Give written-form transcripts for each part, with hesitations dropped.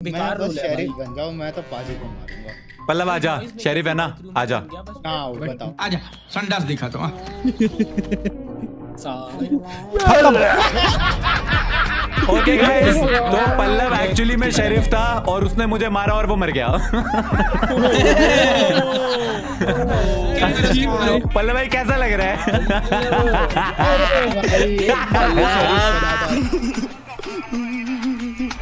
बेकार मैं बस रोल है शेरिफ भाई। बन जाऊं, मैं तो पाजी को मारूंगा। पल्लव आजा, शेरिफ है ना, आजा। हाँ बताओ। आजा संडास दिखा तो। ओके गाइस, तो पल्लव एक्चुअली में शेरिफ था और उसने मुझे मारा और वो मर गया। तो पल्लव भाई कैसा लग रहा है?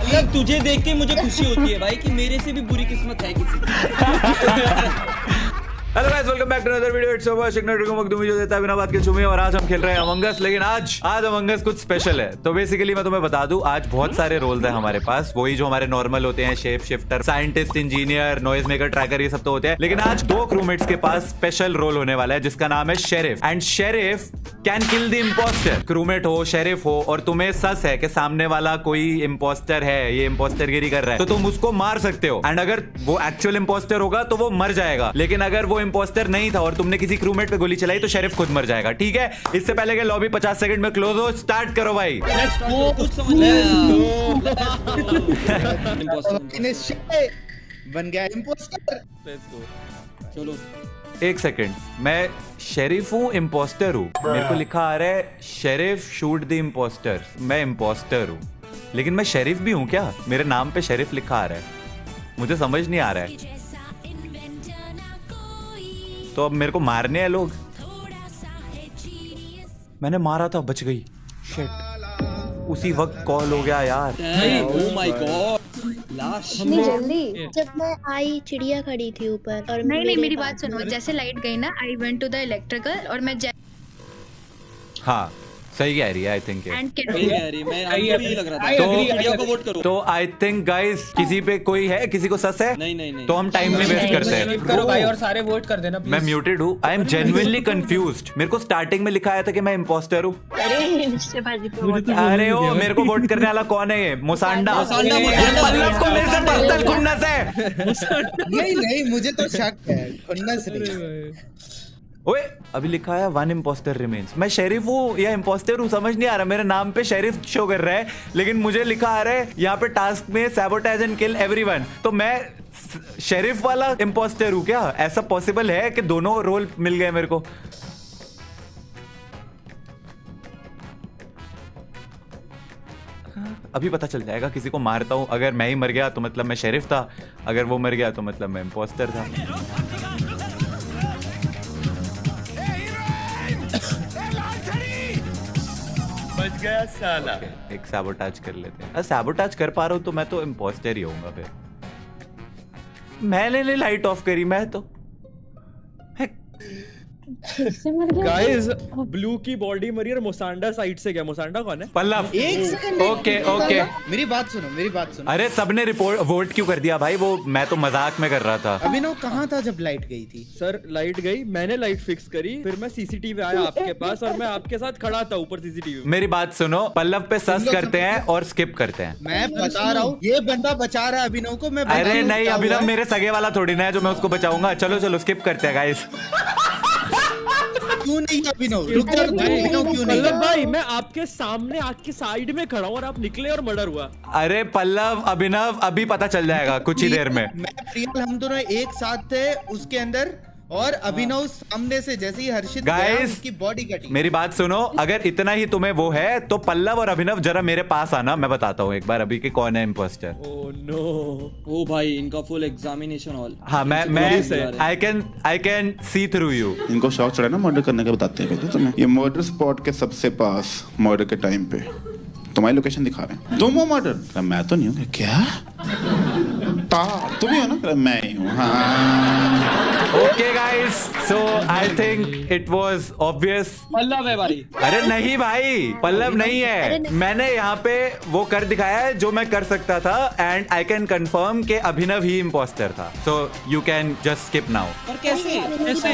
मतलब तुझे देख के मुझे खुशी होती है भाई कि मेरे से भी बुरी किस्मत है किसी की। Hello guys, welcome back to another video. It's over शिकनेट को मखदूमी जो देता है बिना बात के चुमी, और आज हम खेल रहे हैं अमंग अस। लेकिन आज अमंग अस कुछ स्पेशल है। तो बेसिकली मैं तुम्हें बता दूं, आज बहुत सारे रोल्स हैं हमारे पास, वही जो हमारे नॉर्मल होते हैं, shape shifter, scientist, engineer, noise maker, tracker, ये सब तो होते हैं। लेकिन आज दो क्रूमेट्स के पास स्पेशल रोल होने वाला है जिसका नाम है sheriff. And sheriff can kill the impostor. Crewmate हो, शेरिफ हो, और तुम्हें सस है कि सामने वाला कोई इम्पोस्टर है, ये इम्पोस्टरगिरी कर रहा है, तो तुम उसको मार सकते हो। एंड अगर वो एक्चुअल इम्पोस्टर होगा तो वो मर जाएगा, लेकिन अगर वो इम्पोस्टर नहीं था और तुमने किसी क्रूमेट पे गोली चलाई तो शेरिफ खुद मर जाएगा। ठीक है, इससे पहले के लॉबी 50 सेकंड में क्लोज हो। स्टार्ट करो भाई। कुछ समझ बन गया इम्पोस्टर। चलो एक सेकंड, मैं शेरिफ हूँ, इम्पोस्टर हूँ? मेरे को लिखा आ रहा है शेरिफ शूट द इम्पोस्टर। मैं इम्पोस्टर हूँ, लेकिन मैं शेरिफ भी हूँ क्या? मेरे नाम पे शेरिफ लिखा आ रहा है, मुझे समझ नहीं आ रहा है। तो अब मेरे को मारने हैं लोग। मैंने मारा था, बच गई। शिट, उसी वक्त कॉल हो गया यार। ओह माय गॉड, लाश। इतनी जल्दी? जब मैं आई चिड़िया खड़ी थी ऊपर और नहीं मेरी बात सुनो। जैसे लाइट गई ना, I went to the electrical और मैं हाँ सही कह रही है। आई थिंक तो आई थिंक गाइस, किसी पे कोई है, किसी को सस है? नहीं तो हम टाइम नहीं वेस्ट करते हैं। करो भाई और सारे वोट कर देना। मैं म्यूटेड हूँ। I am genuinely confused. मेरे को स्टार्टिंग में लिखा आया था कि मैं इम्पोस्टर हूँ। अरे ओ, मेरे को वोट करने वाला कौन है? ये मुसांडा। पल्लव को मेरे से पर्सनल खुन्नस है। नहीं मुझे तो शक है, खुन्नस नहीं। ओए, अभी लिखा है 1 इम्पोस्टर रिमेन्स। मैं शेरिफ हूँ या इम्पोस्टर हूँ समझ नहीं आ रहा। मेरे नाम पे शेरिफ शो कर रहा है, लेकिन मुझे लिखा आ रहा है यहाँ पे टास्क में सैबोटेज एंड किल एवरीवन। तो मैं शेरिफ वाला इम्पोस्टर हूँ क्या? ऐसा पॉसिबल है कि दोनों रोल मिल गए मेरे को? अभी पता चल जाएगा। किसी को मारता हूँ, अगर मैं ही मर गया तो मतलब मैं शेरिफ था, अगर वो मर गया तो मतलब मैं इम्पोस्टर था। बच गया साला। एक सैबोटाज कर लेते हैं। सैबोटाज कर पा रहा हूँ तो मैं तो इम्पोस्टर ही होऊंगा फिर। मैंने नहीं लाइट ऑफ करी, मैं तो गाइस ब्लू की बॉडी मरी और मुसांडा साइड से गया। मुसांडा कौन है? पल्लव। एक सेकंड। ओके मेरी बात सुनो। अरे सबने रिपोर्ट वोट क्यों कर दिया भाई? वो मैं तो मजाक में कर रहा था। अभिनव कहाँ था जब लाइट गई थी? सर लाइट गई, मैंने लाइट फिक्स करी, फिर मैं सीसीटीवी आया आपके पास और मैं आपके साथ खड़ा था ऊपर सीसीटीवी। मेरी बात सुनो, पल्लव पे सस करते हैं और स्किप करते हैं। मैं बता रहा हूँ, ये बंदा बचा रहा है अभिनव को। मैं अरे नहीं, अभिनव मेरे सगे वाला थोड़ी ना है जो मैं उसको बचाऊंगा। चलो स्किप करते हैं गाइस। क्यों नहीं अभिनव? रुक जा, अभिनव क्यों नहीं? पल्लव भाई मैं आपके सामने आपके साइड में खड़ा हूँ और आप निकले और मर्डर हुआ। अरे पल्लव, अभिनव, अभी पता चल जाएगा कुछ ही देर में। मैं प्रियल, हम दोनों एक साथ थे उसके अंदर, और अभिनव सामने से जैसे ही हर्षित गया उसकी बॉडी कटी। मेरी बात सुनो, अगर इतना ही तुम्हें वो है तो पल्लव और अभिनव जरा मेरे पास आना, मैं बताता हूँ एक बार अभी कि कौन है इम्पोस्टर। Oh no. ओ भाई, इनका फुल एग्जामिनेशन हॉल। हाँ, मैं I can see through you. इनको शौक चढ़ा ना मर्डर करने का, बताते हैं पहले तुम्हें। ये मर्डर स्पॉट के सबसे पास मर्डर के टाइम पे तुम्हारी लोकेशन दिखा रहे हैं। तुम हो मर्डर? मैं तो नहीं हूँ। क्या तुम ही हो ना? मैं ही हूँ। Okay guys, so I think it was obvious. Pallav है भाई। अरे नहीं भाई, पल्लव नहीं है। मैंने यहाँ पे वो कर दिखाया है जो मैं कर सकता था, एंड आई कैन कंफर्म कि अभिनव ही इम्पोस्टर था। So you can just skip now. पर कैसे?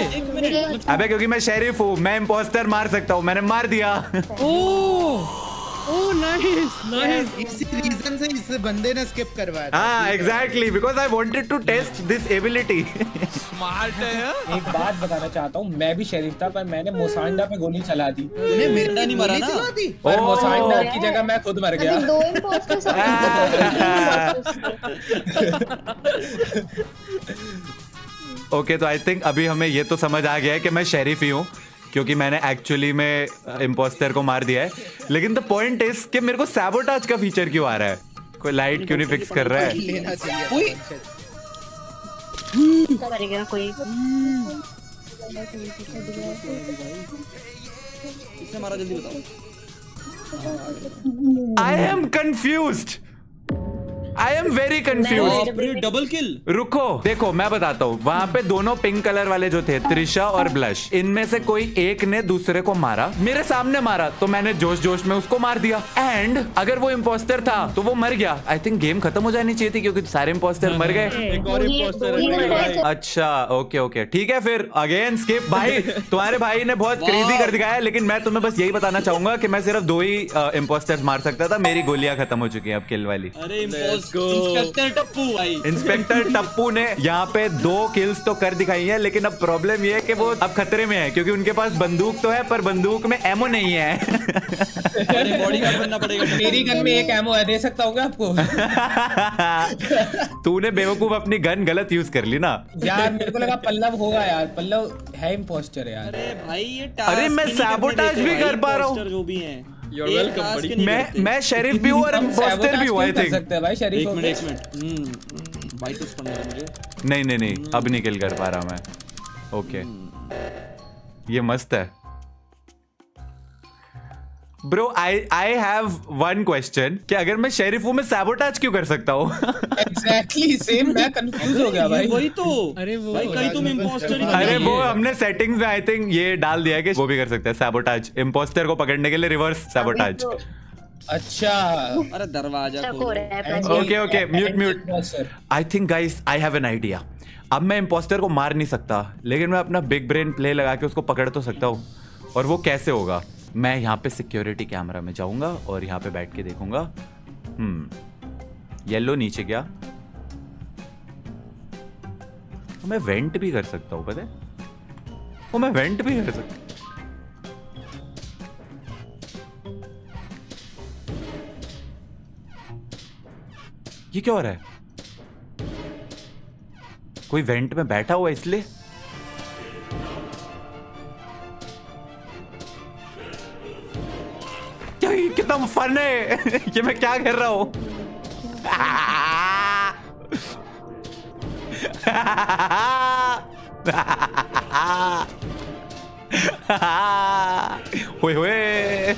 एक मिनट। अबे क्योंकि मैं शेरिफ हूँ, मैं इम्पोस्टर मार सकता हूँ। मैंने मार दिया। Oh oh nice nice. इसी रीजन से इस बंदे ने स्किप करवाया था। हाँ exactly because I wanted to test this ability. Smart है। एक बात बताना चाहता हूँ, मैं भी शरीफ था पर मैंने मोसांडा पे गोली चला दी। तूने मेरे नहीं मरा ना। चला दी। पर मोसांडा की जगह मैं खुद मर गया। अभी 2 इम्पोस्टर्स ओके तो आई थिंक अभी हमें ये तो समझ आ गया है कि मैं शेरिफ ही हूँ क्योंकि मैंने एक्चुअली में इम्पोस्टर को मार दिया है। लेकिन द पॉइंट इज कि मेरे को सैबोटाज का फीचर क्यों आ रहा है? कोई लाइट क्यों नहीं फिक्स कर रहा है? लेना चाहिए। करेगा कोई। इससे हमारा जल्दी बताओ। I am confused. I am very confuse. Double kill. रुको देखो मैं बताता हूँ। वहां पे दोनों पिंक कलर वाले जो थे त्रिशा और ब्लश, इनमें से कोई एक ने दूसरे को मारा, मेरे सामने मारा तो मैंने जोश जोश में उसको मार दिया। एंड अगर वो इम्पोस्टर था तो वो मर गया। आई थिंक गेम खत्म हो जानी चाहिए थी क्योंकि सारे इम्पोस्टर मर गए। एक और इम्पोस्टर है। अच्छा ओके ओके ठीक है फिर अगेन स्किप। भाई तुम्हारे भाई ने बहुत क्रेजी कर दिखाया है लेकिन मैं तुम्हें बस यही बताना चाहूंगा कि मैं सिर्फ 2 ही इम्पोस्टर्स मार सकता था। मेरी गोलियां खत्म हो चुकी हैं अब किल वाली। अरे इंस्पेक्टर टप्पू भाई। इंस्पेक्टर टप्पू ने यहाँ पे 2 किल्स तो कर दिखाई है लेकिन अब प्रॉब्लम ये है कि वो अब खतरे में है क्योंकि उनके पास बंदूक तो है पर बंदूक में एमो नहीं है। अरे बॉडीगार्ड बनना पड़ेगा। मेरी गन में एक एमो है, दे सकता हूँ क्या आपको? तूने बेवकूफ अपनी गन गलत यूज कर ली ना यार मेरे को लगा पल्लव होगा यार, पल्लव है इम्पोस्टर यार। अरे भाई ये अरे मैं sabotage भी कर पा रहा हूँ। जो भी हैं। You're welcome, buddy. मैं शरीफ भी हूँ और इम्पोस्टर भी हूँ आई थिंक। सकते हैं भाई शरीफ एक हो मिनट गए। भाई तो सुन रहा मुझे। नहीं अब नहीं किल कर पा रहा मैं। ओके ये मस्त है। Bro I have one question कि अगर मैं शेरिफ हूँ मैं सैबोटाज क्यों कर सकता हूँ? एग्जैक्टली सेम, मैं कंफ्यूज हो गया भाई। वही तो। अरे वो भाई कहीं तुम इम्पोस्टर ही अरे वो हमने सेटिंग्स में आई थिंक ये डाल दिया है कि वो भी कर सकते हैं सैबोटाज, इम्पोस्टर को पकड़ने के लिए रिवर्स सैबोटाज। अच्छा अरे दरवाजा शक हो रहा है पर okay mute. Imposter। I think guys I have an idea. अब मैं इम्पोस्टर को मार नहीं सकता लेकिन मैं अपना बिग ब्रेन प्ले लगा के उसको पकड़ तो सकता हूँ। और वो कैसे होगा? मैं यहाँ पे सिक्योरिटी कैमरा में जाऊंगा और यहाँ पे बैठ के देखूंगा। येलो नीचे गया। मैं वेंट भी कर सकता हूँ पता है? वो मैं वेंट भी कर सकता हूँ। ये क्या हो रहा है? कोई वेंट में बैठा हुआ है इसलिए? क्या ये कितना फन है। ये मैं क्या कर रहा हूं? होए होए।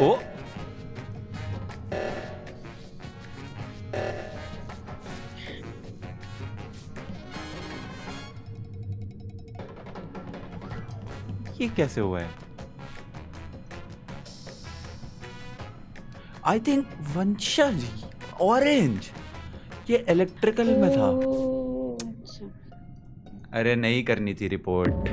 ओ ये कैसे हुआ है? आई थिंक वंशज ऑरेंज ये इलेक्ट्रिकल में था। अरे नहीं करनी थी रिपोर्ट।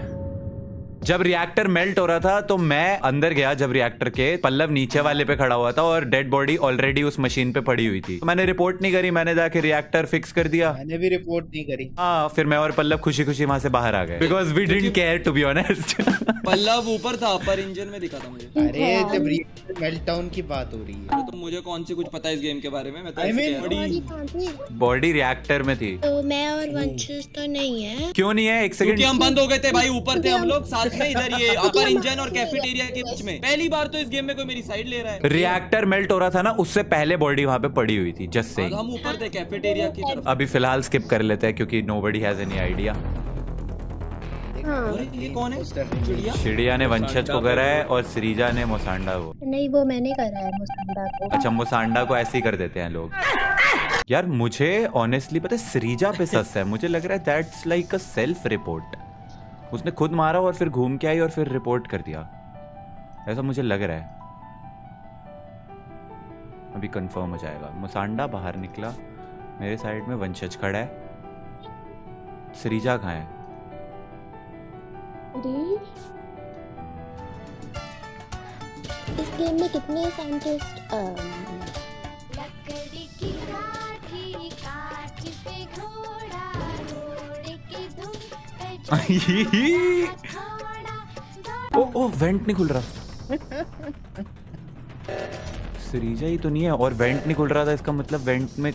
जब रिएक्टर मेल्ट हो रहा था तो मैं अंदर गया जब रिएक्टर के, पल्लव नीचे वाले पे खड़ा हुआ था और डेड बॉडी ऑलरेडी उस मशीन पे पड़ी हुई थी। तो मैंने रिपोर्ट नहीं करी, मैंने जाके रिएक्टर फिक्स कर दिया। मैंने भी रिपोर्ट नहीं करी। हाँ फिर मैं और पल्लव खुशी खुशी वहां से बाहर आ गए because we didn't care to be honest. Pallav ऊपर था पर इंजन में दिखा था मुझे। अरे जब रिएक्टर मेल्टडाउन की बात हो रही है तो मुझे कौन सी कुछ पता है इस गेम के बारे में? मैं तो I mean, ऐसे कह बॉडी रहा हूँ। कहाँ थी? बॉडी रिएक्टर में थी। तो मैं और वंशज तो नहीं है। क्यों नहीं है? एक क्योंकि सेकंड। हम बंद हो गए थे भाई, ऊपर थे हम लोग साथ में इधर ये अपर इंजन और कैफेटेरिया के बीच में। पहली बार तो इस गेम में कोई मेरी साइड ले रहा है। रिएक्टर मेल्ट हो रहा था ना, उससे पहले बॉडी वहां पे पड़ी हुई थी जस्ट से। हम ऊपर थे कैफेटेरिया की तरफ। अभी फिलहाल स्किप कर लेते हैं क्योंकि नोबडी हैज एनी आइडिया। अरे ये कौन है? चिड़िया? चिड़िया ने वंशज को करा है और श्रीजा ने मोसांडा को। नहीं वो मैंने करा है मुसंडा को। अच्छा मोसांडा को ऐसे ही कर देते हैं लोग। यार मुझे ऑनेस्टली पता है श्रीजा पे सस है। मुझे लग रहा है that's like a self report. उसने खुद मारा और फिर घूम के आई और फिर रिपोर्ट कर दिया, ऐसा मुझे लग रहा है। अभी कंफर्म हो जाएगा। मोसांडा बाहर निकला, मेरे साइड में वंशज खड़ा है। श्रीजा कहाँ है? इस गेम में कितने साइंटिस्ट ओ वेंट नहीं खुल रहा। श्रीजा ही तो नहीं है और वेंट नहीं खुल रहा था, इसका मतलब वेंट में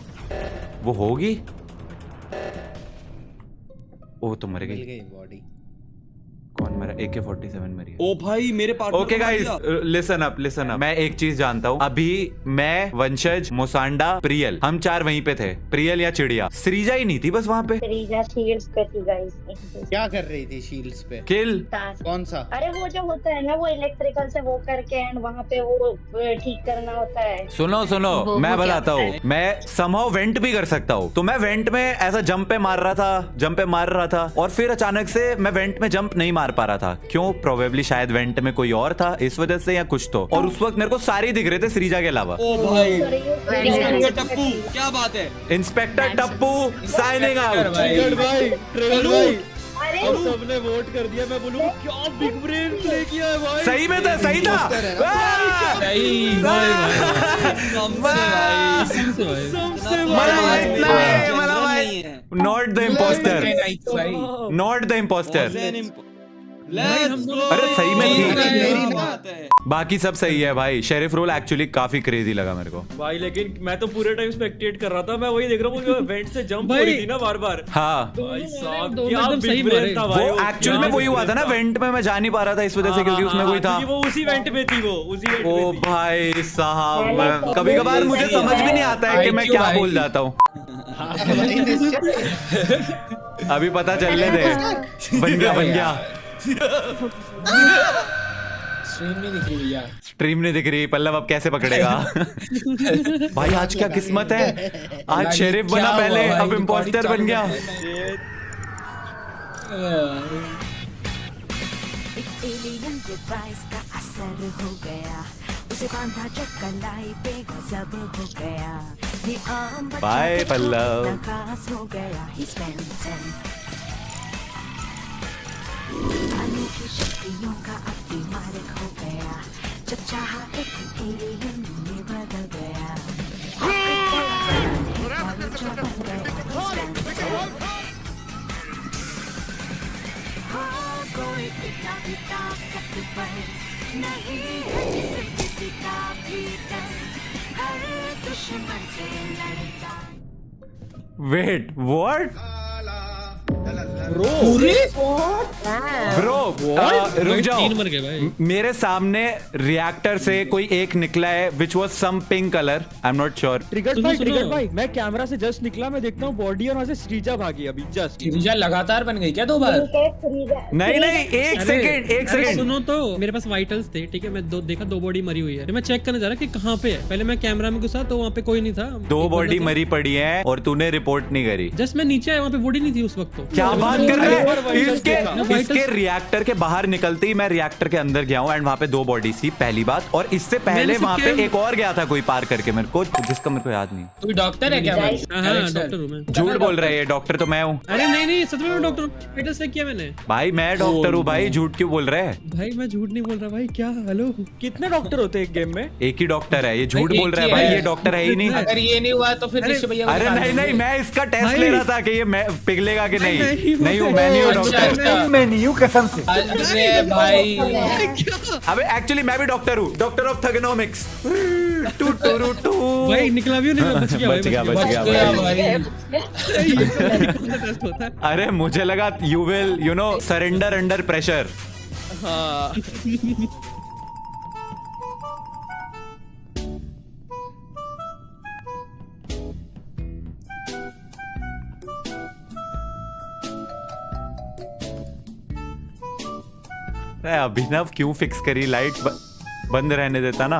वो होगी। ओ तो मर गई बॉडी। कौन मरा? AK-47 मरी। ओ भाई मेरे partner okay guys, listen up. मैं एक चीज जानता हूँ, अभी मैं, वंशज, मोसांडा, प्रियल, हम 4 वहीं पे थे। प्रियल या चिड़िया, श्रीजा ही नहीं थी बस वहाँ पे। श्रीजा शील्ड्स पे थी गाइस। क्या कर रही थी शील्ड्स पे? किल। कौन सा? अरे वो जो होता है ना, वो इलेक्ट्रिकल से वो करके एंड वहाँ पे वो ठीक करना होता है। सुनो मैं बताता हूँ, मैं समहाउ वेंट भी कर सकता हूँ। तो मैं वेंट में ऐसा जंप पे मार रहा था और फिर अचानक से मैं वेंट में जंप नहीं मार पा रहा था। क्यों? प्रोबेबली शायद वेंट में कोई और था इस वजह से या कुछ तो। और उस वक्त मेरे को सारे दिख रहे थे श्रीजा के अलावा। ओ भाई इंस्पेक्टर टप्पू, क्या बात है? Inspector Tappu signing out. भाई ट्रेवल भाई अरे और सबने वोट कर दिया। मैं बोलूँ क्या बिग ब्रेन प्ले किया है भाई। सही में था, सही था। सही भाई नॉट द इम्पोस्टर, भाई। Not the impostor. Let's go. अरे सही में थी। बात है। बाकी सब सही है भाई। शेरिफ रोल एक्चुअली काफी क्रेजी लगा मेरे को भाई, लेकिन मैं तो पूरे टाइम स्पेक्टेट कर रहा था। मैं वही देख रहा हूँ वेंट से जंप हो रही थी ना बार बार। हाँ, भाई साहब क्या बिग ब्रेन था भाई। वो एक्चुअल में वही हुआ था ना, वेंट में मैं जा नहीं पा रहा था इस वजह से, क्योंकि उसमें कोई था। वो उसी वेंट में थी, वो उसी वेंट ओ में थी। भाई साहब, कभी कभार मुझे समझ भी नहीं आता है कि मैं क्या बोल जाता हूँ। अभी पता चलने दे। बन गया। स्ट्रीम नहीं दिख रही भैया। स्ट्रीम नहीं दिख रही। पल्लव अब कैसे पकड़ेगा? भाई आज क्या किस्मत है, आज शेरिफ बना पहले, अब इम्पोस्टर बन गया। एलियन डिवाइस का असर हो गया, उसे बांधा चक्कलाई पे गजब हो गया। ये आम बच्चा बाय पल्लव। नकास हो गया। He spent 10 अनोखी शक्तियों का अब मालिक हो गया। जब चाहा एक एलियन में बदल गया। कोई पिता भी ताकतवर नहीं है, किसी का भी डर, हर दुश्मन से लड़ता। वेट व्हाट ब्रो, रुक जाओ। मेरे सामने रिएक्टर से कोई एक निकला है which was some pink colour, I am not sure. Trigger भाई मैं कैमरा से जस्ट निकला, मैं देखता हूँ बॉडी और वहाँ से श्रीजा भागी अभी जस्ट। श्रीजा लगातार बन गई क्या 2 बार? नहीं एक सेकंड सुनो तो, मेरे पास वाइटल्स थे, ठीक है, मैं देखा 2 बॉडी मरी हुई है। मैं चेक करने जा रहा कि कहाँ पे है। पहले मैं कैमरा में घुसा तो वहाँ पे कोई नहीं था। 2 बॉडी मरी पड़ी है और तूने रिपोर्ट नहीं करी। जस्ट मैं नीचे आया, वहाँ पे बॉडी नहीं थी उस वक्त। तो क्या बात कर रहे हैं? इसके रिएक्टर के बाहर निकलते ही मैं रिएक्टर के अंदर गया हूँ एंड वहाँ पे 2 बॉडी थी, पहली बात। और इससे पहले वहाँ पे एक और गया था कोई पार करके, मेरे को जिसका मेरे को याद नहीं। तू डॉक्टर है क्या? डॉक्टर हूँ मैं। झूठ बोल रहे हैं, डॉक्टर तो मैं हूँ। अरे नहीं सच में मैं डॉक्टर हूँ, वाइटल्स चेक किया मैंने। भाई मैं डॉक्टर हूँ भाई, झूठ क्यों बोल रहे हैं? भाई मैं झूठ नहीं बोल रहा भाई। क्या हेलो, कितने डॉक्टर होते हैं एक गेम में? एक ही डॉक्टर है, ये झूठ बोल रहा है भाई, ये डॉक्टर है ही नहीं। अगर ये नहीं हुआ तो फिर ऋषि भैया। अरे नहीं मैं इसका टेस्ट ले रहा था कि ये मैं पिघलेगा कि नहीं हूँ, मैं नहीं हूँ डॉक्टर। मैं नहीं हूँ कसम से। अरे भाई अबे एक्चुअली मैं भी डॉक्टर हूँ, डॉक्टर ऑफ थर्गोनोमिक्स। भाई निकला भी नहीं, बच गया भाई। अरे मुझे लगा you will surrender under pressure. हाँ अभिनव क्यों फिक्स करी लाइट? बंद रहने देता ना।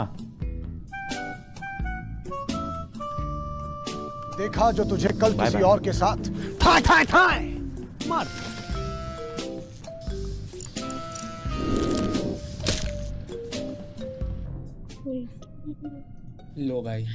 देखा जो तुझे कल किसी और के साथ ठाय ठाय ठाय मार। लो भाई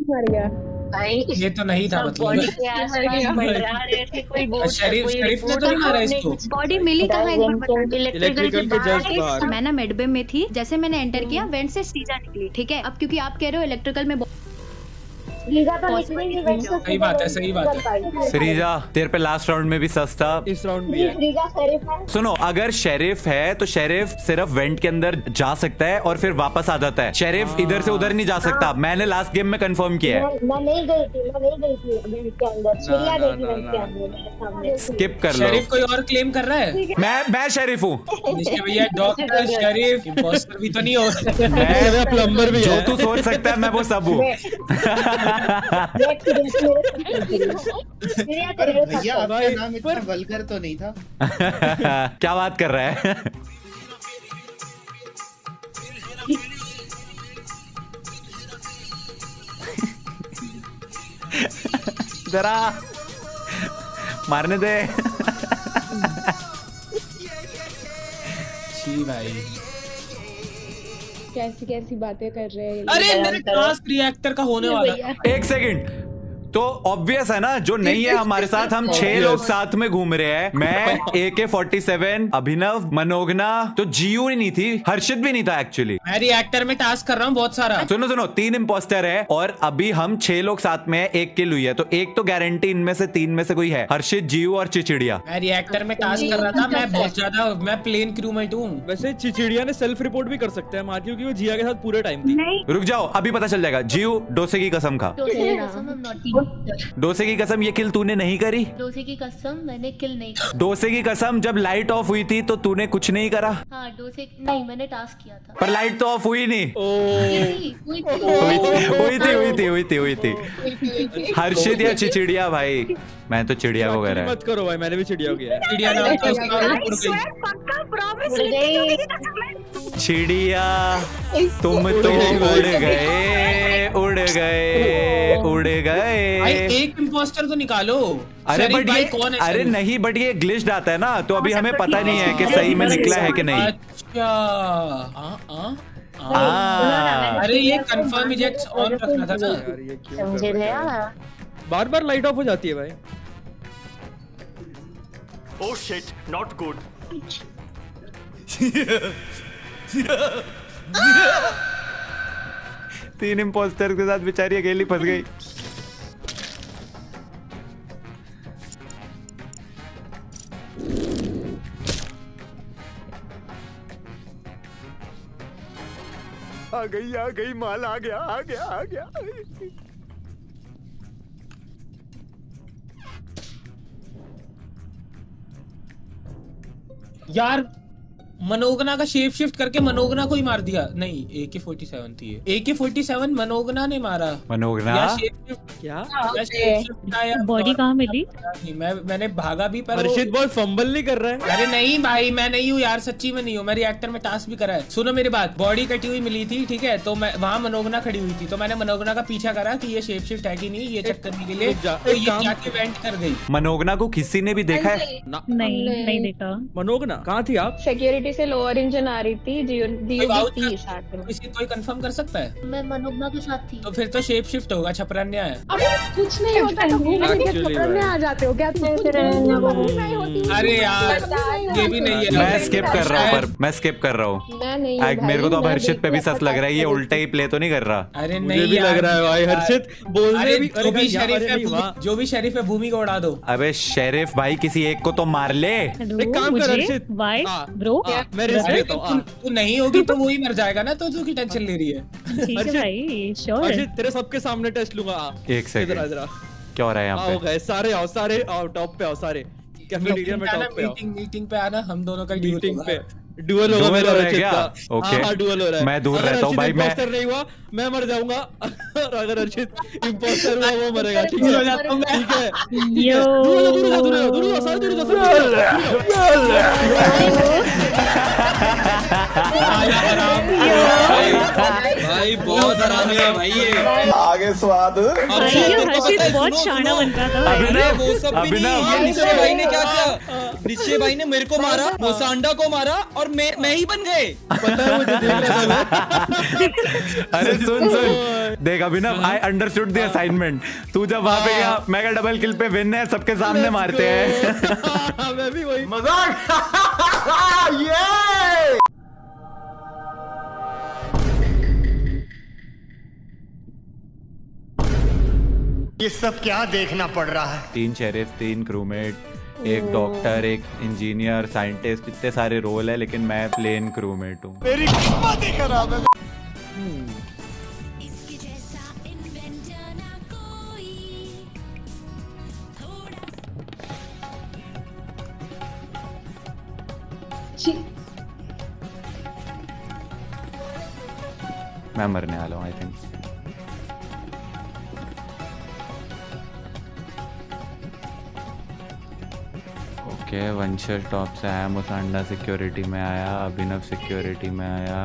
मर गया भाई। ये तो नहीं था मतलब। बॉडी के आसपास बढ़ रहे थे, कोई बोट शरीफ ने तो नहीं मारा इसको। बॉडी मिली कहाँ एक बार बता। इलेक्ट्रिकल के जस्ट बाहर। मैं ना मेडबे में थी, जैसे मैंने एंटर किया वेंट से श्रीजा निकली, ठीक है। अब क्योंकि आप कह रहे हो इलेक्ट्रिकल में सही बात है, सही बात है। श्रीजा तेरे पे लास्ट राउंड में भी सस था, इस राउंड भी है। सुनो अगर शेरिफ है तो शेरिफ सिर्फ वेंट के अंदर जा सकता है और फिर वापस आ जाता है। शेरिफ इधर से उधर नहीं जा सकता। मैंने लास्ट गेम में कंफर्म किया है। मैं नहीं गई थी वेंट के अंदर। चिड़िया गई थी वेंट के अंदर। स्किप कर लो। शेरिफ कोई और क्लेम कर रहा है। मैं शेरिफ हूँ। भैया डॉक्टर शेरिफ इम्पोस्टर भी तो नहीं हो। मैं प्लम्बर भी जो तू सोच सकता है मैं वो सब हूँ। भैया आपका नाम इतना वल्गर तो नहीं था। क्या बात कर रहा है। जरा मारने दे। छी भाई कैसी कैसी बातें कर रहे हैं। अरे मेरे टास्क रिएक्टर का होने वाला। एक सेकंड तो ऑब्वियस है ना, जो नहीं है हमारे साथ, हम 6 लोग साथ में घूम रहे हैं। मैं AK-47, अभिनव, मनोगना, तो जीयू ही नहीं थी, हर्षित भी नहीं था एक्चुअली। मैं रिएक्टर में टास्क कर रहा हूँ बहुत सारा। सुनो 3 इम्पोस्टर है और अभी हम 6 लोग साथ में हैं, 1 किल हुई है, तो एक तो गारंटी इनमें से 3 में से कोई है, हर्षित, जीयू और चिचिड़िया। मैं रिएक्टर में टास्क कर रहा था। मैं बहुत ज्यादा, मैं प्लेन क्रू में हूँ। वैसे चिचिड़िया ने सेल्फ रिपोर्ट भी कर सकते हैं क्योंकि वो जिया के साथ पूरे टाइम थी। रुक जाओ अभी पता चल जाएगा। जीयू डोसे की कसम खा। डोसे की कसम ये किल तूने नहीं करी। डोसे की कसम मैंने किल नहीं करी। डोसे की कसम जब लाइट ऑफ हुई थी तो तूने कुछ नहीं करा। हाँ डोसे नहीं, मैंने टास्क किया था पर लाइट तो ऑफ हुई नहीं। हुई थी। हर्षित या चिचिड़िया भाई, मैं तो चिड़िया को कह रहा है। मत करो भाई, मैंने भी चिड़िया को किया है। चिड़िया नाम था चिड़िया तुम तो उड़ गए। भाई एक इम्पोस्टर तो निकालो। अरे बट ये कौन है? अरे नहीं बट ये ग्लिच्ड आता है ना, तो अभी हमें पता नहीं है कि सही में निकला है कि नहीं। अच्छा अरे ये कंफर्म इजेक्ट ऑन रखना था ना। बार बार लाइट ऑफ हो जाती है भाई। Oh shit, not good. 3 impostor के साथ बेचारी अकेली फंस गई। आ गई माल आ गया। यार मनोगना का शेप शिफ्ट करके मनोगना को ही मार दिया। नहीं AK-47 थी ये। AK-47 मनोगना ने मारा। मनोगना क्या बॉडी कहाँ मिली? मैंने भागा भी पर हर्षित बहुत फंबल नहीं कर रहा है। अरे नहीं भाई मैं नहीं हूँ यार, सच्ची में नहीं हूँ। मैं रिएक्टर में टास्क भी करा है। सुनो मेरी बात, बॉडी कटी हुई मिली थी, ठीक है, तो मैं वहाँ मनोगना खड़ी हुई थी, तो मैंने मनोगना का पीछा करा कि ये शेप शिफ्ट है कि नहीं, ये चेक करने के लिए। तो ये जाके वेंट कर गई। मनोगना को किसी ने भी देखा है? नहीं देखा। मनोगना कहाँ थी आप? सिक्योरिटी से लोअर इंजन आ रही थी। किसी कोई कंफर्म कर सकता है? मैं मनोगना के साथ थी। तो फिर तो शेप शिफ्ट होगा, छपरान्या है। अबे कुछ नहीं होता, छपरान्या आ जाते हो क्या तुम? अरे यार ये भी नहीं है। मैं स्किप कर रहा हूँ, पर मैं स्किप कर रहा हूँ। मैं नहीं, मेरे को तो अब हर्षित पे भी सस लग रहा है, ये उल्टा ही प्ले तो नहीं कर रहा। अरे मुझे नहीं भी लग रहा है भाई। हर्षित बोलने भी जो भी शरीफ है भूमि को उड़ा दो। अबे शेरिफ भाई किसी एक को तो मार ले। एक काम कर हर्षित, ब्रो मैं रिस्क लेता हूँ। तू नहीं होगी तो वो ही मर जाएगा ना, तो तू की टेंशन ले रही है। ठीक है भाई, श्योर। हर्षित तेरे सबके सामने टेस्ट लूंगा। एक सेकंड क्या हो रहा है यहाँ पे? गए सारे आओ टॉप पे आओ सारे। कैफेटेरिया में टॉप पे आओ। मीटिंग पे आना, हम दोनों का मीटिंग पे डुअल होगा मेरा हर्षित का। ओके हाँ डुअल हो रहा है। मैं दूर रहता हूँ भाई। मैं इम्पोस्टर नहीं हुआ मैं मर जाऊंगा। और अगर हर्षित इम्पोस्टर हुआ वो मरेगा। ठीक है ठीक है। भाई बहुत आराम है भाई ये। आगे स्वाद। हर्षित बहुत शाना बन रहा था। वो सब भी नहीं, ये निश्चय भाई ने क्या किया? निश्चय भाई ने मेरे को मारा, मोसांडा को मारा और मैं ही बन गए। पता है मुझे, देख रहा था। अरे सुन देख अभिनव, आई अंडरस्टूड द असाइनमेंट। तू जब वहां पे गया, मेगा डबल किल पे विन है, सबके सामने मारते हैं। मैं भी वही मजाक। ये सब क्या देखना पड़ रहा है? 3 शेरिफ, 3 क्रूमेट, एक डॉक्टर, एक इंजीनियर, साइंटिस्ट, इतने सारे रोल है, लेकिन मैं प्लेन क्रूमेट हूँ। मेरी किस्मत ही खराब है। मैं मरने वाला हूँ आई थिंक। ओके, वंशर टॉप से आया, मुसांडा सिक्योरिटी में आया, अभिनव सिक्योरिटी में आया,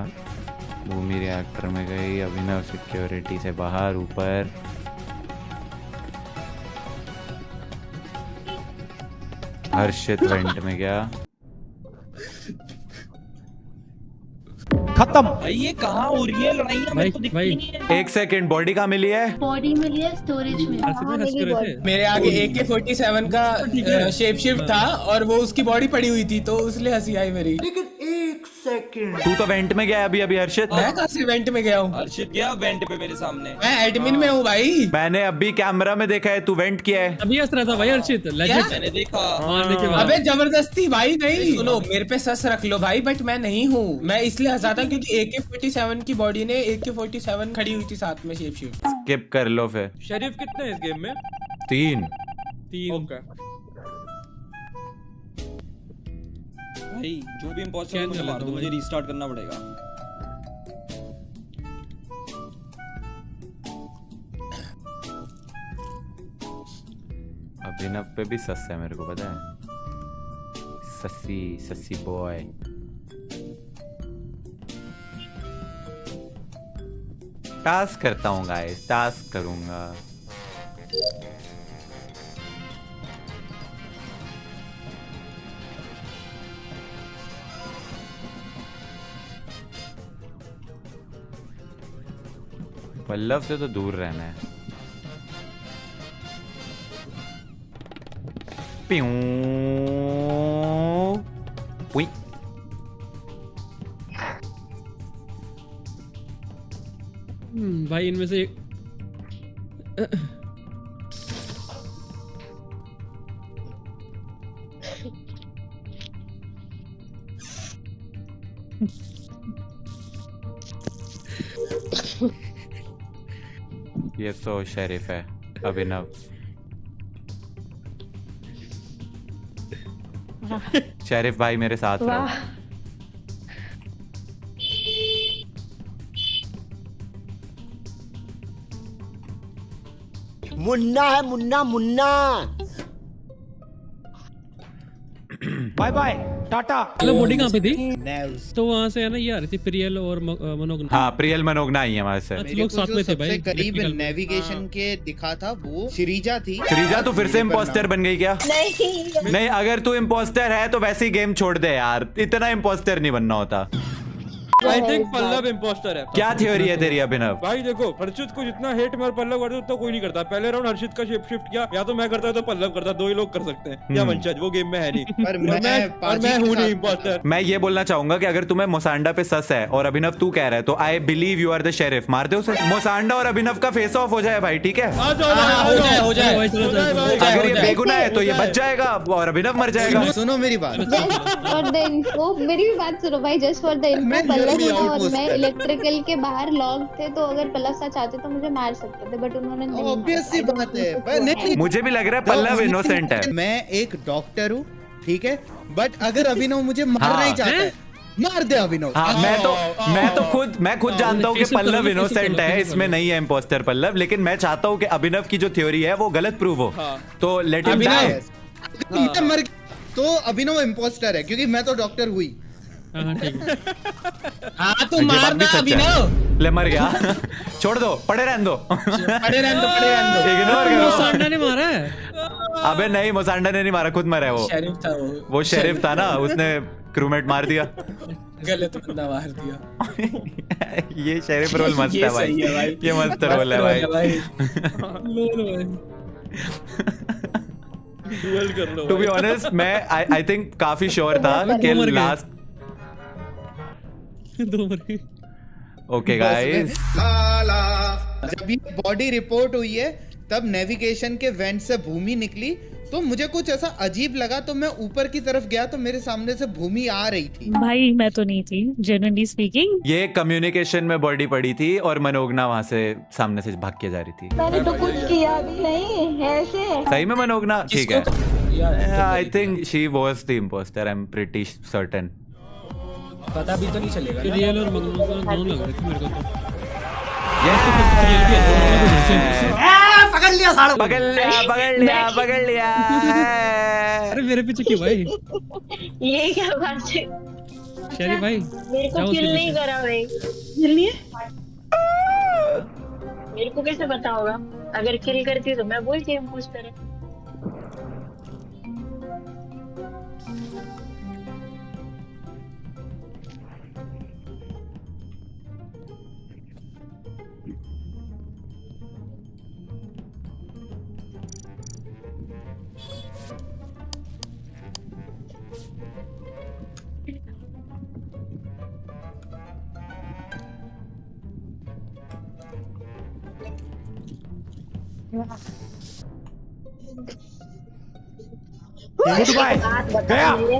भूमि रिएक्टर में गई, अभिनव सिक्योरिटी से बाहर ऊपर, हर्षित वेंट में गया। खत्म। ये कहाँ हो रही है लड़ाइयाँ? मेरे को दिखती नहीं है। 1 सेकंड, बॉडी कहाँ मिली है? बॉडी मिली है स्टोरेज में। मेरे आगे AK-47 का शेप शिफ्ट था और वो उसकी बॉडी पड़ी हुई थी, तो इसलिए हंसी आई मेरी। लेकिन 1 सेकंड, तू तो वेंट में गया अभी हर्षित। मैं कहाँ से वेंट में गया हूँ? हर्षित गया वेंट पे मेरे सामने। मैं एडमिन में हूँ भाई। मैंने अभी कैमरा में देखा है तू वेंट किया है। अभी हंस रहा था भाई हर्षित, मैंने देखा। अबे जबरदस्ती भाई नहीं। सुनो, मेरे पे सस रख लो भाई, बट मैं नहीं हूँ। मैं इसलिए हंसा था क्योंकि AK-47 की बॉडी ने AK-47 खड़ी हुई थी साथ में शेप शिफ्ट। स्किप कर लो फिर। शरीफ कितने हैं इस गेम में? 3। ओके भाई जो भी इंपॉस्टर है मुझे मार दो, मुझे रीस्टार्ट करना पड़ेगा। अभिनव पे भी सस है, मेरे को पता है। सस्सी बॉय। टास्क करता हूँ गाइस, टास्क करूंगा। पल्लव से तो दूर रहना है। प्यूं। उई। भाई इनमें से ये तो शेरिफ है अभिनव। शेरिफ भाई मेरे साथ रहो। मुन्ना है, Munna Munna. Bye bye, tata. मतलब बॉडी कहाँ पे थी? तो वहाँ से है ना ये आ रही थी प्रियल और मनोगना। हाँ, प्रियल मनोगना आई है वहाँ से। लोग साथ में थे भाई। करीब नेविगेशन के दिखा था वो श्रीजा थी। श्रीजा तू फिर से इम्पोस्टर बन गई क्या? नहीं, अगर तू इम्पोस्टर है तो वैसे ही गेम छोड़ दे यार, इतना इम्पोस्टर नहीं बनना होता। आई थिंक पल्लव इम्पोस्टर है। क्या थ्योरी है तेरी अभिनव? भाई देखो, हर्षित को जितना हेट मैं पल्लव करता उतना कोई नहीं करता। पहले राउंड हर्षित का शेप शिफ्ट किया, या तो मैं करता तो पल्लव करता, 2 ही लोग कर सकते हैं। या वंशज, वो गेम में है नहीं। और मैं हूँ नहीं इम्पोस्टर। मैं ये बोलना चाहूंगा कि अगर तुम्हें मोसांडा पे सस है और अभिनव तू कह रहा है, तो I believe you are the sheriff. मार दे उसे। मोसांडा और अभिनव का फेस ऑफ हो जाए भाई, ठीक है? हो जाए। अगर ये बेगुनाह है तो ये बच जाएगा और अभिनव मर जाएगा। सुनो मेरी बात। और द इन्फो, मेरी भी बात सुनो भाई, just for the info, Pallav और मैं इलेक्ट्रिकल के बाहर लॉग थे, तो अगर पल्लव सच चाहते तो मुझे मार सकते थे, बट उन्होंने नहीं। ऑब्वियस सी बात है। मुझे भी लग रहा है पल्लव इनोसेंट है। मैं एक डॉक्टर हूँ, ठीक है, बट अगर अभिनव मुझे मारना ही चाहता है, मार दे अभिनव। हाँ, मैं खुद जानता हूँ कि पल्लव इनोसेंट है, इसमें नहीं है इम्पोस्टर पल्लव, लेकिन मैं चाहता हूँ कि अभिनव की जो थ्योरी है वो गलत प्रूव हो। तो लेट हिम डाई। मैं मर तो अभिनव इम्पोस्टर है, क्योंकि मैं तो डॉक्टर हुई। हाँ तो मारना अभिनव। ले मर गया। छोड़ दो, पड़े रहने दो। पड़े रहने दो। इग्नोर करो। मोसांडा ने मारा है। अबे नहीं, मोसांडा ने नहीं मारा, खुद मरा है वो। शेरिफ था वो शेरिफ था ना, उसने क्रूमेट मार दिया। गलत बंदा मार दिया। ये शेरिफ रोल मस्त है भाई, ये मस्त रोल है भाई। टू बी ऑनेस्ट मैं आई थिंक काफी श्योर था कि लास्ट ओके गाइस। जब ये बॉडी रिपोर्ट हुई है तब नेविगेशन के वेंट से भूमि निकली, तो मुझे कुछ ऐसा अजीब लगा, तो मैं ऊपर की तरफ गया तो मेरे सामने से भूमि आ रही थी। भाई मैं तो नहीं थी, जेन्युइनली स्पीकिंग। ये कम्युनिकेशन में बॉडी पड़ी थी और मनोगना वहां से सामने से भाग के जा रही थी। मैंने तो कुछ किया भी नहीं ऐसे। सही में मनोगना ठीक है। I think she was the impostor, I am pretty certain. पता भी तो नहीं चलेगा। रियल और मनोगना दोनों लग रहे थे मेरे को तो। पकड़ लिया साला, पकड़ लिया। अरे मेरे पीछे क्यों भाई? ये क्या बात है? शेरिफ भाई मेरे को किल नहीं करा भाई। किल नहीं है? मेरे को कैसे पता होगा? अगर किल करती तो मैं बोलती इंपोस्टर है। मेरे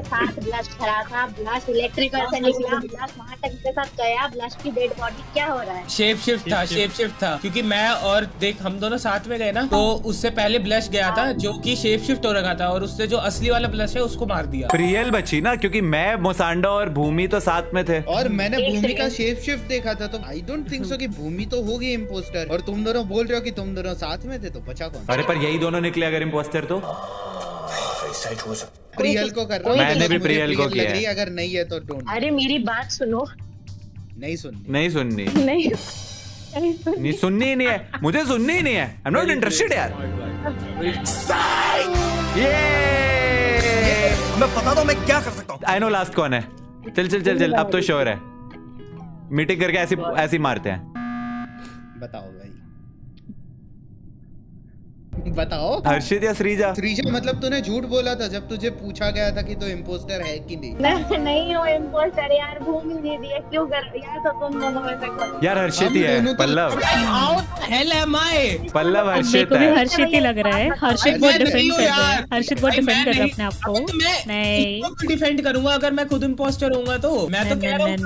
साथ ब्लास्ट करा था, ब्लास्ट इलेक्ट्रिकल से निकला, ब्लास्ट वहां तक के साथ गया, ब्लास्ट की डेड बॉडी क्या हो रहा है? शेप शिफ्ट था क्योंकि मैं और देख हम दोनों साथ में गए ना, तो उससे पहले ब्लश गया था जो कि शेप शिफ्ट हो रखा था और उससे जो असली वाला ब्लश है उसको मार दिया। प्रियल बची ना, क्योंकि मैं, मोसांडा और भूमि तो साथ में थे और मैंने भूमि का शेप शिफ्ट देखा था, तो आई डोंट थिंक सो कि भूमि तो होगी इंपोस्टर। और तुम दोनों बोल रहे हो कि तुम दोनों साथ में थे, तो बचा कौन? अरे पर यही दोनों निकले अगर इंपोस्टर तो। प्रियल को कर रहा हूं, मैंने भी प्रियल को किया है। अगर नहीं है तो डोंट। अरे मेरी बात सुनो। नहीं सुननी नहीं सुननी नहीं है, मुझे सुननी ही नहीं है। आई एम नॉट इंटरेस्टेड यार। ये मैं बता दो मैं क्या कर सकता हूँ। आई नो लास्ट कौन है। चल अब तो श्योर है। मीटिंग करके ऐसी मारते हैं। बताओ भाई, बताओ। हर्षित या श्रीजा? श्रीजा मतलब तूने झूठ बोला था जब तुझे पूछा गया था कि तो इम्पोस्टर है कि नहीं। नहीं हो इम्पोस्टर यार, भूमि दे दिया क्यों कर यार? तो तुम दोनों में से यार हर्षित ही है। पल्लव पल्लव हर्षित है। हर्षित ही लग रहा है। हर्षित बहुत डिफेंड कर रहा है। हर्षित बहुत डिफेंड कर रहा है अपने आप को। नहीं डिफेंड करूंगा अगर मैं खुद इम्पोस्टर होऊंगा तो। मैं तो कह रहा हूँ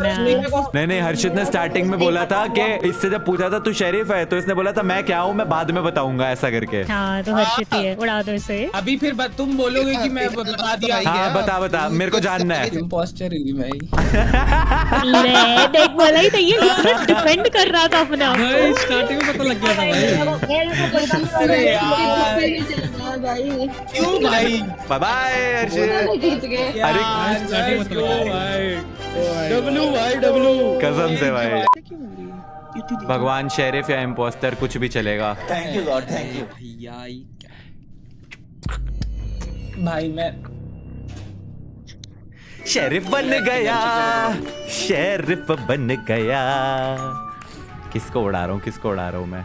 नहीं, हर्षित ने स्टार्टिंग में बोला था कि इससे जब पूछा था तू शेरिफ है, तो इसने बोला था मैं क्या हूँ, मैं बाद में बताऊंगा, ऐसा करके। हाँ तो हर्षित ही है, उड़ा दो इसे। अभी फिर तुम बोलोगे कि मैं बता दिया। हाँ बता, मेरे को जानना है। इम्पोस्टर ही मैं। देख बोला ही नहीं है, डिफेंड कर रहा था अपना। स्टार्टिंग में पता लग गया था भाई। क्यों भाई? बाय बाय हर्षित। डब्लू कसम से भाई, भगवान शेरिफ या इम्पोस्टर कुछ भी चलेगा। Thank you Lord, thank you भैया। भाई मैं शेरिफ बन गया, शेरिफ बन गया। किसको उड़ा रहा हूँ मैं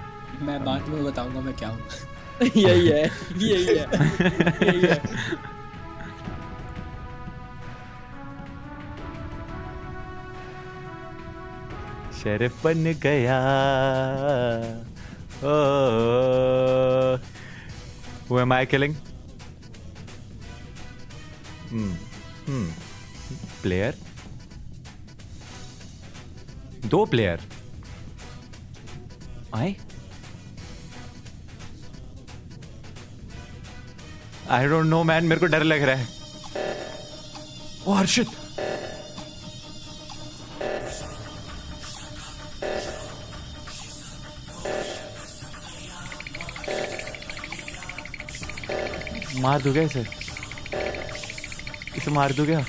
बाद में बताऊंगा मैं क्या हूँ। यही है। शेरिफ बन गया। Who am I killing? Player, 2 player आए। आई डोंट नो मैन, मेरे को डर लग रहा है। ओ हर्षित, मार दूंगा इसे मार दूंगा।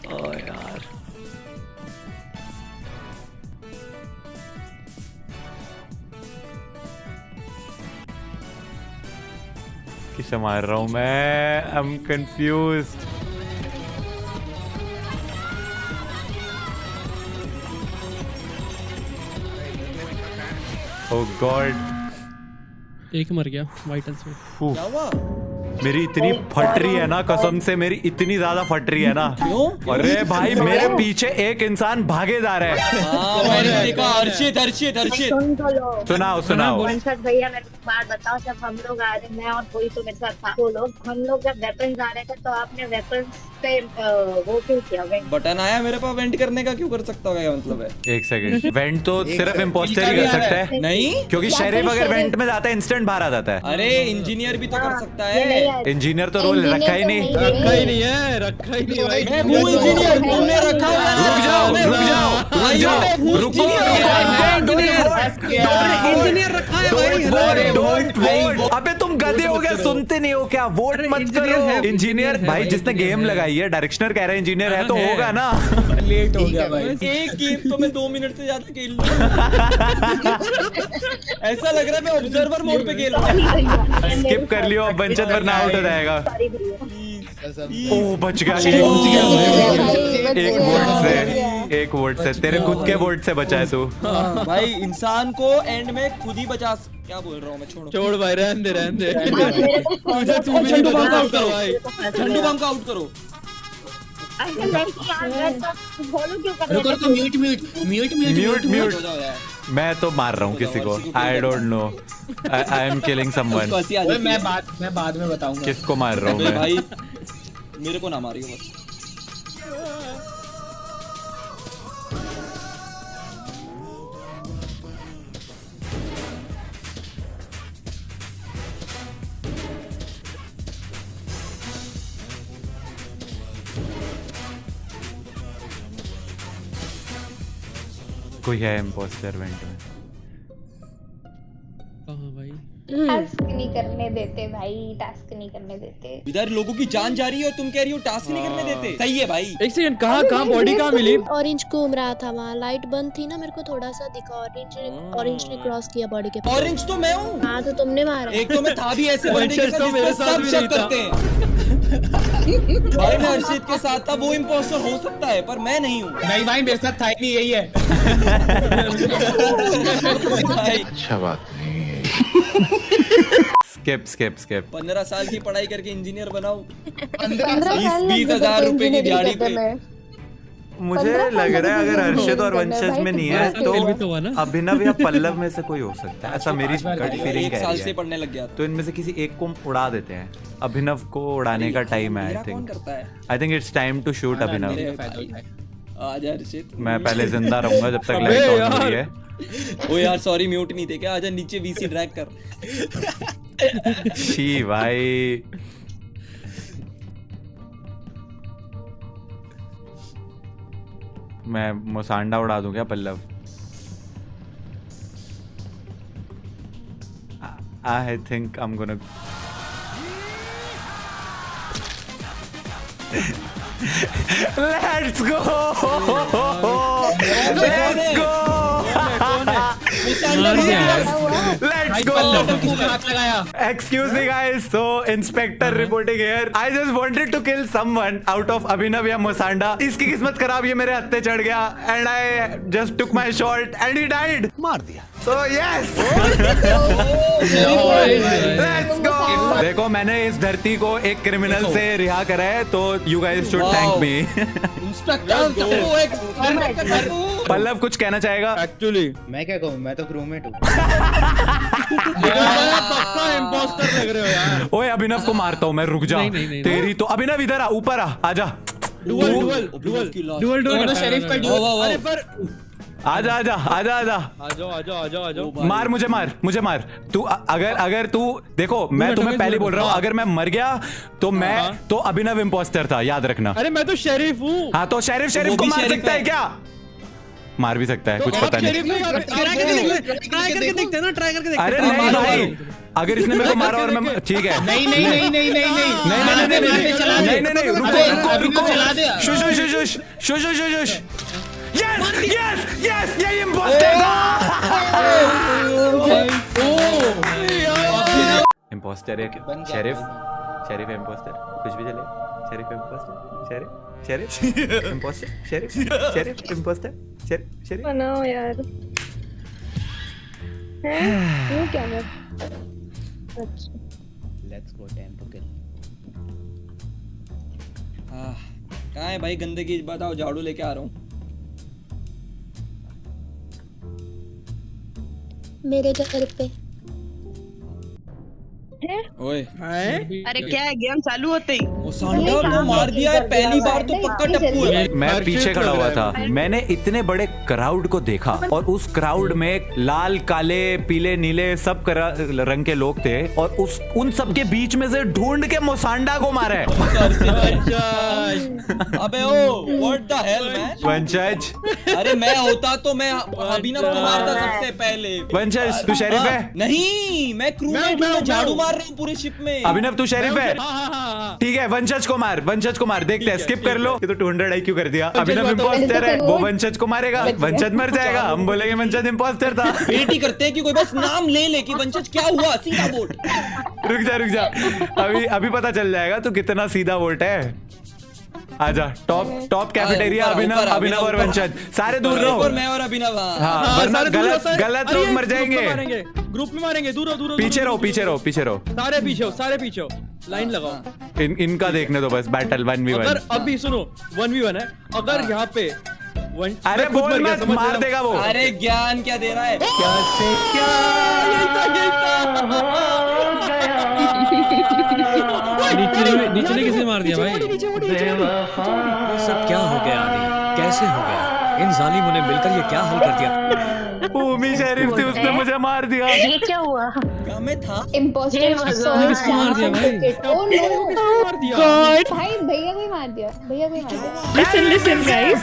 ओ यार से मार रहा हूँ मैं? I am confused. Oh God, एक मर गया वाइटल्स में। क्या हुआ? मेरी इतनी फट रही है ना, कसम से मेरी इतनी ज्यादा फट रही है ना। क्यों? अरे भाई मेरे पीछे एक इंसान भागे जा रहा है। मैंने देखा। हर्षित हर्षित हर्षित सुनाओ सुनाओ। भैया मैं तुमको बात बताओ, जब हम लोग आ रहे, मैं और कोई तो मेरे साथ था, वो लोग हम लोग जब वेपन्स आ रहे थे तो आपने वेपन्स पे वो क्यों किया? बटन आया मेरे पास वेंट करने का, क्यों कर सकता होगा? क्या मतलब है? एक सेकंड, वेंट तो सिर्फ इम्पोस्टर ही कर सकता है। नहीं, क्योंकि शेरिफ अगर वेंट में जाता है इंस्टेंट बाहर आ जाता है। अरे इंजीनियर भी तो कर सकता है। इंजीनियर तो रोल रखा ही नहीं। रखा ही नहीं है, रखा ही नहीं भाई। मैं हूँ इंजीनियर, तुमने रखा हुआ है। रुक जाओ रुक जाओ रुक जाओ, रुको इंजीनियर रखा है भाई। Don't vote. अबे तुम गधे हो गए, सुनते नहीं हो क्या? वोट मत करो। इंजीनियर भाई जिसने गेम लगाई है, डायरेक्शनर कह रहे हैं इंजीनियर है तो होगा ना। लेट हो गया भाई। एक गेम तो मैं 2 मिनट से ज्यादा खेल लूं। ऐसा लग रहा है मैं ऑब्जर्वर मोड पे खेल रहा हूं। स्किप कर लियो, वंचित वरना आउट हो जाएगा। ओह बच गया। एक वोट से तेरे खुद के वोट से बचा है तू। भाई इंसान को एंड में खुद ही बचा। क्या बोल रहा हूँ मैं? छोड़ भाई, रहने दे रहने दे। तू भी झंडू बम का आउट करो भाई, झंडू बम का आउट करो। म्यूट। मैं तो मार रहा हूँ किसी को। I don't know, I am killing someone. मैं बाद में बताऊंगा किसको मार रहा हूँ मैं। भाई मेरे को ना मारियो बस। कोई है इम्पोस्टर वेंट में? कहाँ भाई? टास्क नहीं करने देते भाई, टास्क नहीं करने देते। इधर लोगों की जान जा रही है और तुम कह रही हो टास्क नहीं करने देते। सही है भाई। एक सेकंड, कहाँ बॉडी कहाँ मिली? ऑरेंज घूम रहा था वहाँ, लाइट बंद थी ना, मेरे को थोड़ा सा दिखा। ऑरेंज ने क्रॉस किया बॉडी के। ऑरेंज तो मैं हूँ। हाँ तो तुमने मारा। एक तो मैं था भी ऐसे बंदे के साथ जिसको सब शक करते हैं। भाई मैं हर्षित के साथ था, वो इम्पोस्टर हो सकता है पर मैं नहीं हूँ। नहीं भाई मेरे साथ था ही नहीं, यही है। अच्छा बात नहीं है। स्किप 15 साल की पढ़ाई करके इंजीनियर बनाऊं। 20 हजार रुपए की दिहाड़ी पे। मुझे लग रहा है अगर हर्षित और वंशज में नहीं है तो अभिनव या पल्लव में से कोई हो सकता है। ऐसा मेरी गट फीलिंग कह रही है। पढ़ने लग गया तो इनमें से किसी एक को उड़ा देते हैं। अभिनव को उड़ाने का टाइम है। I think it's time to shoot Abhinav. आजा हर्षित, मैं पहले जिंदा रहूंगा जब तक लाइट ऑन हो रही है। ओ यार सॉरी, म्यूट नहीं थे क्या? आजा नीचे वीसी ड्रैग कर। छी भाई। मैं मोसांडा उड़ा दूं क्या Pallav? I think I am gonna Let's go! Let's go! Let's go! Excuse me guys, so Inspector reporting here. I just wanted to kill someone out of Abhinav या मोसांडा। इसकी किस्मत खराब, ये मेरे हत्थे चढ़ गया and I just took my shot and he died. मार दिया। So yes! Let's go! देखो मैंने इस धरती को एक क्रिमिनल से रिहा करा है, तो you guys should thank me. Pallav कुछ कहना चाहेगा? एक्चुअली मैं क्या कहूँ, मैं तो क्रूमेट हूँ। पक्का इम्पोस्टर लग रहे हो यार। ओए अभिनव को मारता हूँ मैं, रुक जा। तेरी तो अभिनव इधर आ, ऊपर आ, आजा। डुअल शरीफ का डुअल। अरे पर आजा आजा आजा आजा आजाओ। मार मुझे मार तू। अगर तू देखो, मैं तुम्हें पहले बोल रहा हूँ, अगर मैं मर गया तो मैं तो अभिनव इम्पोस्टर था, याद रखना। अरे मैं तो शरीफ हूँ। हाँ तो शरीफ को मार सकता है क्या? मार भी सकता है, कुछ पता नहीं। अरे नहीं भाई, अगर इसने मेरे को मारा और मैं ठीक है। नहीं शुश यस ये इम्पोस्टर था। इम्पोस्टर है, शेरिफ इम्पोस्टर, कुछ भी चले, sheriff impostor, sheriff impostor, sheriff impostor, sheriff बनाओ यार। ये क्या है? अच्छा let's go time to kill. कहाँ है भाई गंदगी? बताओ, झाड़ू लेके आ रहा हूँ। मेरे घर पे ओए अरे क्या है, गेम चालू होते ही मुसांडा को मार दिया है। पहली बार तो पक्का टप्पू है। मैं पीछे खड़ा हुआ था, मैंने इतने बड़े क्राउड को देखा और उस क्राउड में लाल, काले, पीले, नीले सब रंग के लोग थे और उन सब के बीच में से ढूंढ के मुसांडा को मारा है। अबे oh what the hell man. वंशज, अरे मैं होता तो मैं अभिनव को मारता सबसे पहले। वंशज तू शेरिफ है? नहीं, मैं क्रूमेट हूं, झाड़ू मार रहा हूं पूरे शिप में। अभिनव तू शेरिफ है? ठीक है, वंशज को मार, वंशज को मार। देखते हैं, स्किप कर लो। ये तो 200 IQ कर दिया। अभिनव इम्पोस्टर है, वो वंशज को मारेगा, वंशज मर जाएगा, हम बोलेंगे वंशज इम्पोस्टर था। वेट ही करते हैं कि कोई बस नाम ले कि वंशज क्या हुआ, सीधा वोट। रुक जा, अभी पता चल जाएगा तू कितना सीधा वोट है। आजा, टॉप कैफेटेरिया, अभिनव और वंशज सारे दूर रहो। मैं और अभिनव, हाँ, वरना गलत लोग मर जाएंगे। ग्रुप में मारेंगे। दूर पीछे रहो। सारे पीछे हो, लाइन लगाओ। इनका देखने दो बस। Battle 1v1। अगर अभी सुनो 1v1 है, अगर यहाँ पे अरे बोल मत, मार देगा वो। अरे ज्ञान क्या दे रहा है? नीचे ने किसने मार दिया भाई? सब क्या हो गया आदि? कैसे हो गया? इन जालिमों ने मिलकर ये क्या हल कर दिया? भूमि शेरिफ थी, उसने मुझे मार दिया। ये क्या हुआ? मैं था इम्पोस्टर मार दिया भाई। गॉड भाई, भैया को ही मार दिया। लिसन गाइस,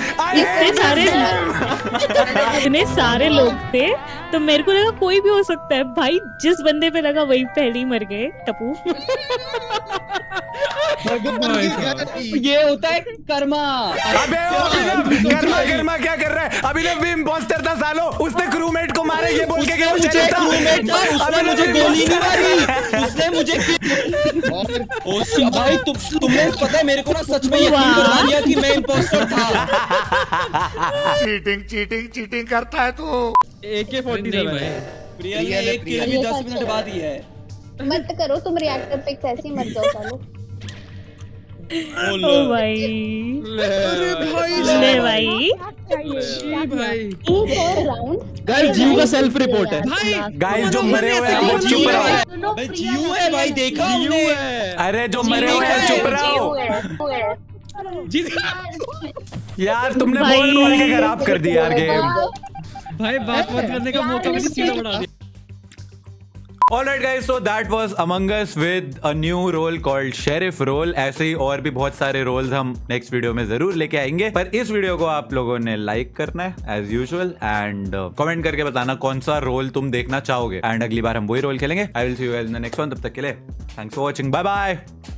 इतने सारे लोग थे तो मेरे को लगा कोई भी हो सकता है भाई। जिस बंदे पे लगा वही पहले ही मर गए। टप्पू ये होता है कर्मा। कर्मा क्या कर रहा है? अभिनव भी इम्पोस्टर था सालो, उसने क्रूमेट को मारे ये बोल के कि वो शेरिफ था। उसने मुझे गोली नहीं मारी, उसने मुझे भाई तुमने पता है मेरे को ना सच में यकीन करवा दिया कि मैं इम्पोस्टर था। चीटिंग करता है तू। AK-47 रियल में एक किल भी 10 मिनट बाद ही है। मत करो तुम, रिएक्टर पे ऐसे ही मर जाओ सालो। ओ भाई, ले भाई। एक और राउंड। गाइस जीव का सेल्फ रिपोर्ट है भाई। गाइस जो मरे हुए हैं वो चुप रहो। जीव है भाई, देखा हमने। अरे जो मरे हुए हैं चुप रहो यार। तुमने बोल के खराब कर दिया यार गेम भाई। बात करने का मौका भी सीधा बढ़ा दिया। Alright guys, so that was Among Us with a new role called Sheriff Role। ऐसे ही और भी बहुत सारे रोल्स हम नेक्स्ट वीडियो में जरूर लेके आएंगे, पर इस वीडियो को आप लोगों ने लाइक करना है एज यूजुअल एंड कमेंट करके बताना कौन सा रोल तुम देखना चाहोगे एंड अगली बार हम वही रोल खेलेंगे। I will see you guys in the next one. तब तक के लिए thanks for watching, bye bye.